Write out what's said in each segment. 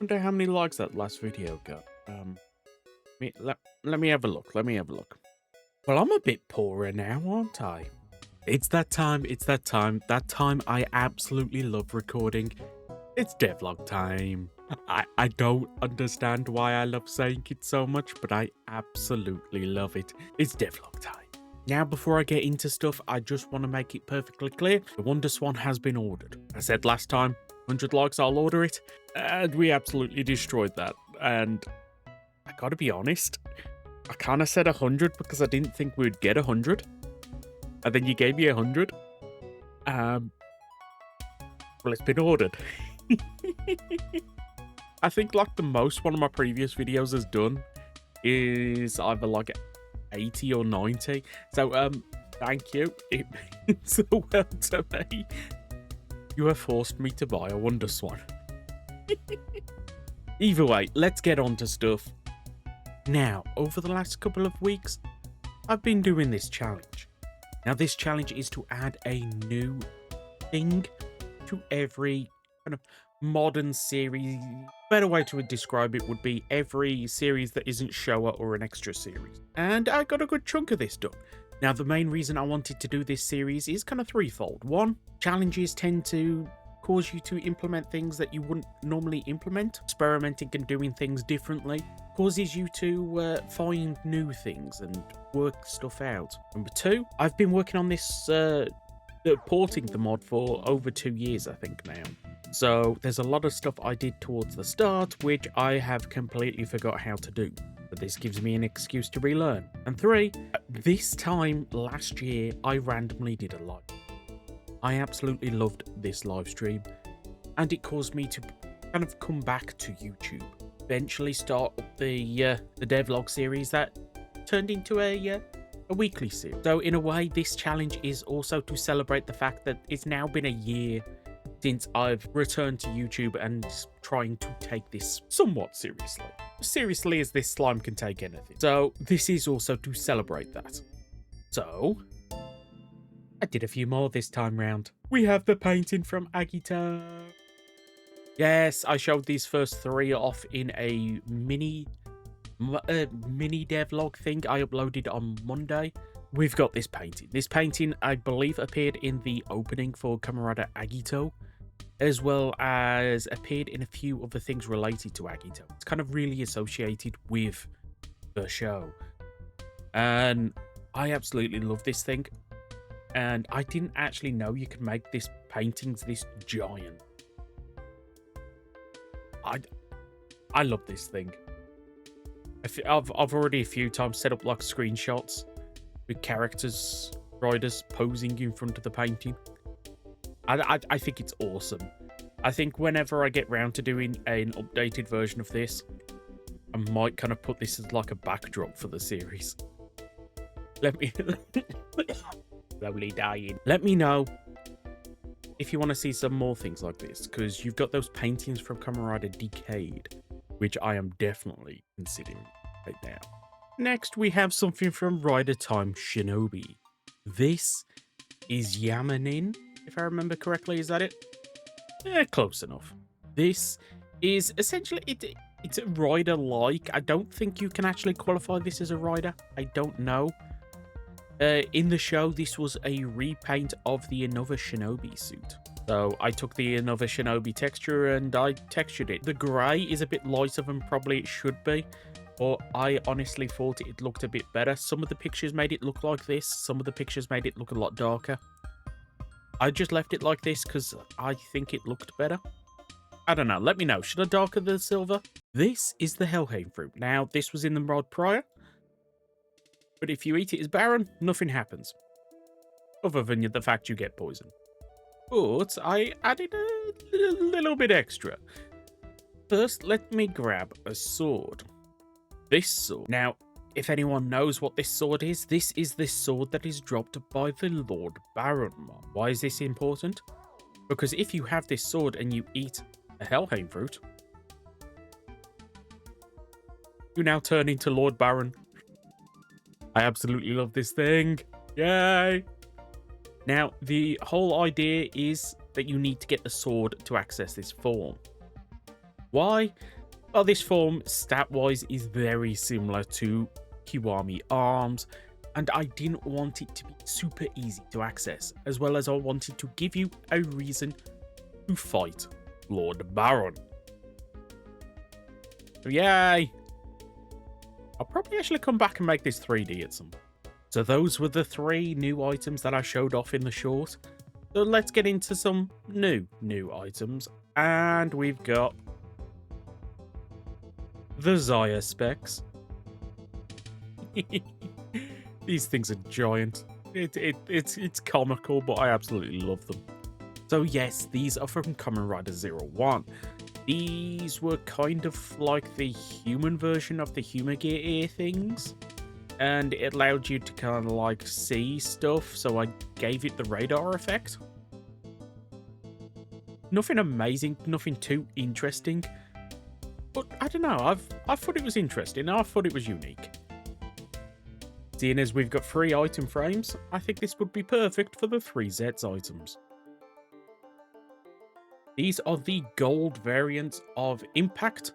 Wonder how many likes that last video got. Let me have a look. Let me have a look. Well, I'm a bit poorer now, aren't I? It's that time. It's that time. That time I absolutely love recording. It's devlog time. I don't understand why I love saying it so much, but I absolutely love it. It's devlog time. Now, before I get into stuff, I just want to make it perfectly clear. The Wonder Swan has been ordered. I said last time, 100 likes, I'll order it. And we absolutely destroyed that. And I gotta be honest, I kind of said 100 because I didn't think we'd get 100. And then you gave me 100. Well, it's been ordered. I think like the most one of my previous videos has done is either like 80 or 90. So, thank you. It means the world to me. You have forced me to buy a Wonder Swan. Either way, let's get on to stuff. Now, over the last couple of weeks, I've been doing this challenge. Now, this challenge is to add a new thing to every kind of modern series. Better way to describe it would be every series that isn't Showa or an extra series. And I got a good chunk of this done. Now, the main reason I wanted to do this series is kind of threefold. One, challenges tend to cause you to implement things that you wouldn't normally implement. Experimenting and doing things differently causes you to find new things and work stuff out. Number two, I've been working on this porting the mod for over 2 years, I think now. So there's a lot of stuff I did towards the start, which I have completely forgot how to do. But this gives me an excuse to relearn. And three, this time last year, I randomly did a live. I absolutely loved this live stream, and it caused me to kind of come back to YouTube. Eventually start up the devlog series that turned into a weekly series. So in a way, this challenge is also to celebrate the fact that it's now been a year since I've returned to YouTube and trying to take this somewhat seriously. Seriously as this slime can take anything. So this is also to celebrate that. So I did a few more this time round. We have the painting from Agito. Yes, I showed these first three off in a mini devlog thing I uploaded on Monday. We've got this painting. This painting, I believe, appeared in the opening for Kamen Rider Agito, as well as appeared in a few other things related to Agito. It's kind of really associated with the show. And I absolutely love this thing. And I didn't actually know you could make this paintings this giant. I love this thing. I've already a few times set up like screenshots with characters, riders posing in front of the painting. I think it's awesome. I think whenever I get round to doing an updated version of this, I might kind of put this as like a backdrop for the series. Let me slowly dying. Let me know if you want to see some more things like this, because you've got those paintings from Kamen Rider Decade, which I am definitely considering right now. Next, we have something from Rider Time Shinobi. This is Yamanin, if I remember correctly. Is that it? Close enough. This is essentially it's a rider-like. I don't think you can actually qualify this as a rider. I don't know. In the show, this was a repaint of the Another Shinobi suit. So I took the Another Shinobi texture and I textured it. The grey is a bit lighter than probably it should be, but I honestly thought it looked a bit better. Some of the pictures made it look like this. Some of the pictures made it look a lot darker. I just left it like this because I think it looked better. I don't know. Let me know. Should I darken the silver? This is the Helheim fruit. Now, this was in the mod prior. But if you eat it as Baron, nothing happens. Other than the fact you get poisoned. But I added a little bit extra. First, let me grab a sword. This sword. Now, if anyone knows what this sword is the sword that is dropped by the Lord Baron. Why is this important? Because if you have this sword and you eat a Helheim fruit, you now turn into Lord Baron. I absolutely love this thing. Yay! Now, the whole idea is that you need to get the sword to access this form. Why? Well, this form, stat-wise, is very similar to Kiwami Arms, and I didn't want it to be super easy to access, as well as I wanted to give you a reason to fight Lord Baron. So yay! I'll probably actually come back and make this 3D at some point. So those were the 3 new items that I showed off in the short. So let's get into some new items. And we've got the Zaya specs. These things are giant. It's comical, but I absolutely love them. So yes, these are from Kamen Rider 01. These were kind of like the human version of the Humagear ear things, and it allowed you to kind of like see stuff, so I gave it the radar effect. Nothing amazing, nothing too interesting, but I don't know, I thought it was interesting, I thought it was unique. Seeing as we've got 3 item frames, I think this would be perfect for the 3Z's items. These are the gold variants of Impact,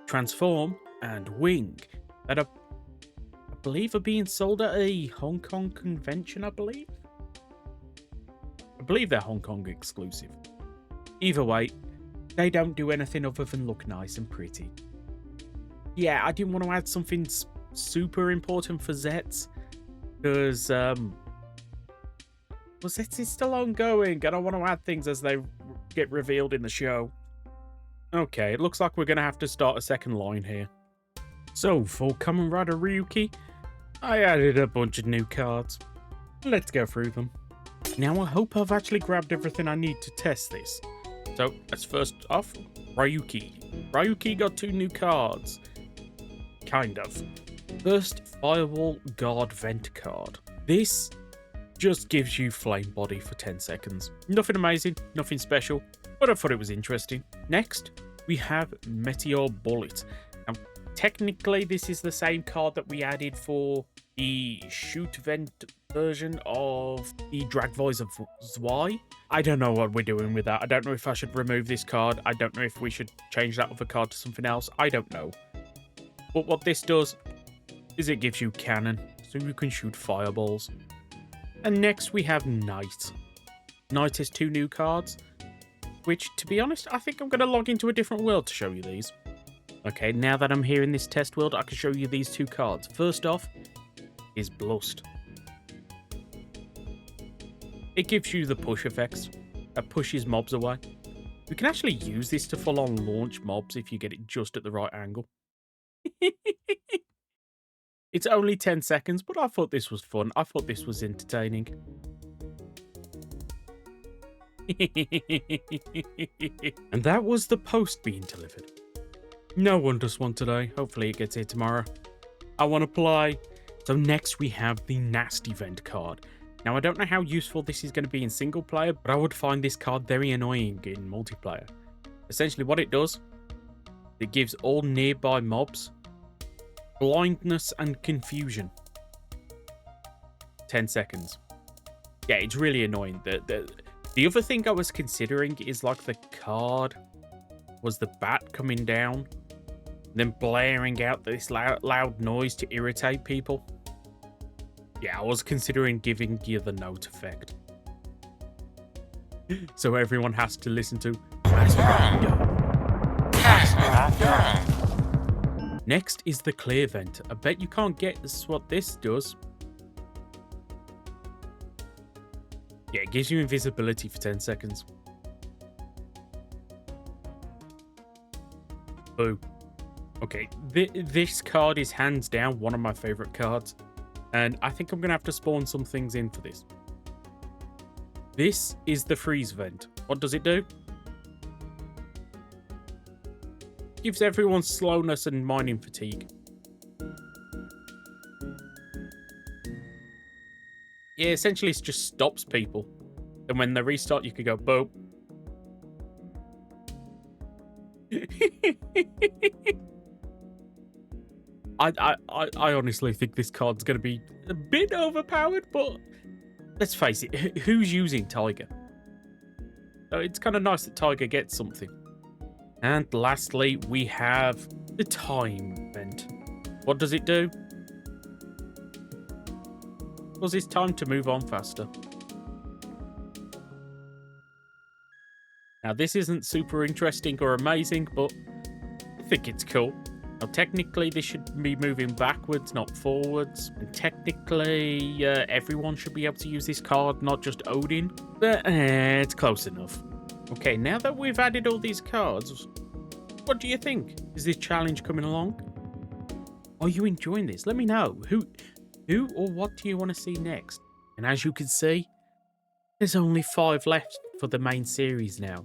Transform, and Wing that I believe are being sold at a Hong Kong convention, I believe they're Hong Kong exclusive. Either way, they don't do anything other than look nice and pretty. Yeah, I didn't want to add something super important for Zets, because Zets is still ongoing, and I want to add things as they get revealed in the show. Okay, it looks like we're going to have to start a second line here. So, for Kamen Rider Ryuki, I added a bunch of new cards. Let's go through them. Now, I hope I've actually grabbed everything I need to test this. So, let's first off, Ryuki. Ryuki got 2 new cards. Kind of. First, Firewall Guard Vent card. This just gives you flame body for 10 seconds. Nothing amazing, nothing special, but I thought it was interesting. Next, we have Meteor Bullet. Now, technically, this is the same card that we added for the Shoot Vent version of the Drag Voice of Zwei. I don't know what we're doing with that. I don't know if I should remove this card. I don't know if we should change that other card to something else. I don't know. But what this does is it gives you cannon, so you can shoot fireballs. And next we have Knight. Knight has 2 new cards, which, to be honest, I think I'm going to log into a different world to show you these. Okay, now that I'm here in this test world, I can show you these 2 cards. First off is Blust. It gives you the push effects. That pushes mobs away. You can actually use this to full-on launch mobs if you get it just at the right angle. It's only 10 seconds, but I thought this was fun. I thought this was entertaining. And that was the post being delivered. No one does one today. Hopefully it gets here tomorrow. I want to play. So next we have the Nasty Vent card. Now, I don't know how useful this is going to be in single player, but I would find this card very annoying in multiplayer. Essentially what it does, it gives all nearby mobs blindness and confusion. 10 seconds. Yeah, it's really annoying. The other thing I was considering is like the card was the bat coming down, then blaring out this loud noise to irritate people. Yeah, I was considering giving you the note effect. So everyone has to listen to Next is the Clear Vent. I bet you can't guess what this does. Yeah, it gives you invisibility for 10 seconds. Boo. Okay, this card is hands down one of my favorite cards, and I think I'm going to have to spawn some things in for this. This is the Freeze Vent. What does it do? Gives everyone slowness and mining fatigue. Yeah, essentially it just stops people. And when they restart, you could go boom. I honestly think this card's going to be a bit overpowered, but let's face it, who's using Tiger? So it's kind of nice that Tiger gets something. And lastly, we have the time vent. What does it do? Well, it's time to move on faster. Now, this isn't super interesting or amazing, but I think it's cool. Now, technically, this should be moving backwards, not forwards. And technically, everyone should be able to use this card, not just Odin. But it's close enough. Okay, now that we've added all these cards, what do you think? Is this challenge coming along? Are you enjoying this? Let me know. Who or what do you want to see next? And as you can see, there's only 5 left for the main series now,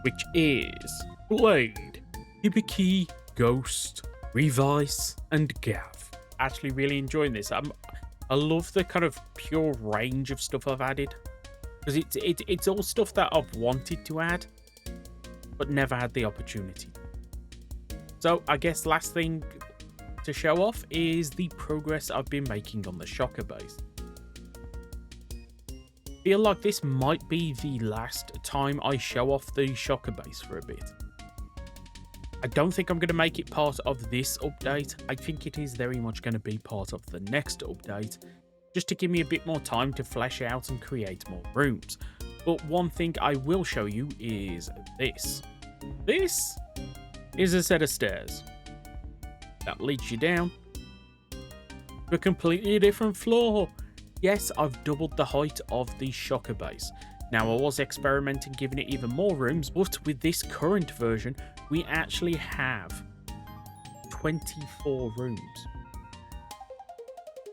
which is Blade, Hibiki, Ghost, Revice, and Gavv. Actually really enjoying this. I love the kind of pure range of stuff I've added, because it's all stuff that I've wanted to add but never had the opportunity. So I guess last thing to show off is the progress I've been making on the Shocker base. Feel like this might be the last time I show off the Shocker base for a bit. I don't think I'm going to make it part of this update. I think it is very much going to be part of the next update, just to give me a bit more time to flesh out and create more rooms. But one thing I will show you is this. This is a set of stairs that leads you down to a completely different floor. Yes, I've doubled the height of the Shocker base. Now, I was experimenting giving it even more rooms, but with this current version, we actually have 24 rooms.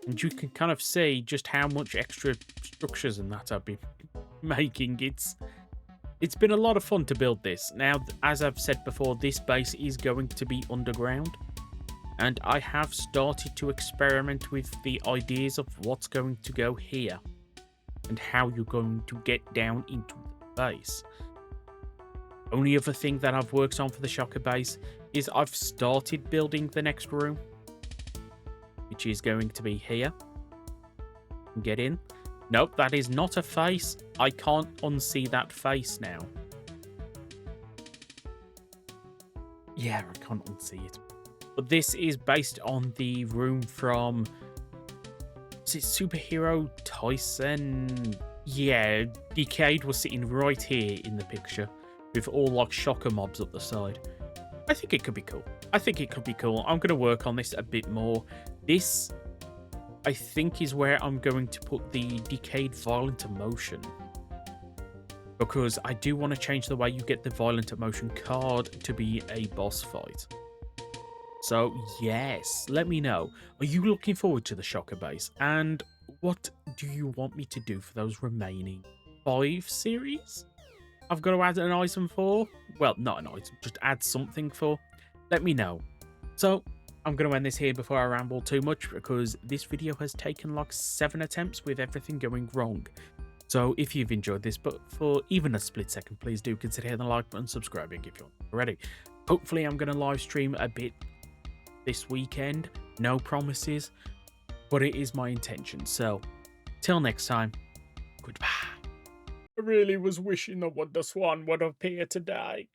And you can kind of see just how much extra structures and that I've been making. It's been a lot of fun to build this. Now, as I've said before, this base is going to be underground. And I have started to experiment with the ideas of what's going to go here and how you're going to get down into the base. Only other thing that I've worked on for the Shocker base is I've started building the next room, which is going to be here. Get in. Nope, that is not a face. I can't unsee that face now. Yeah, I can't unsee it. But this is based on the room from, is it Superhero Tyson? Yeah, Decade was sitting right here in the picture with all like Shocker mobs up the side. I think it could be cool. I'm going to work on this a bit more. This, I think, is where I'm going to put the Decade Violent Emotion, because I do want to change the way you get the Violent Emotion card to be a boss fight. So, yes, let me know. Are you looking forward to the Shocker base? And what do you want me to do for those remaining 5 series? I've got to add an item for? Well, not an item, just add something for. Let me know. So, I'm going to end this here before I ramble too much, because this video has taken like 7 attempts with everything going wrong. So, if you've enjoyed this, but for even a split second, please do consider hitting the like button, subscribing if you're not already. Hopefully, I'm going to live stream a bit this weekend. No promises, but it is my intention. So, till next time, goodbye. I really was wishing the Wonder Swan would appear today.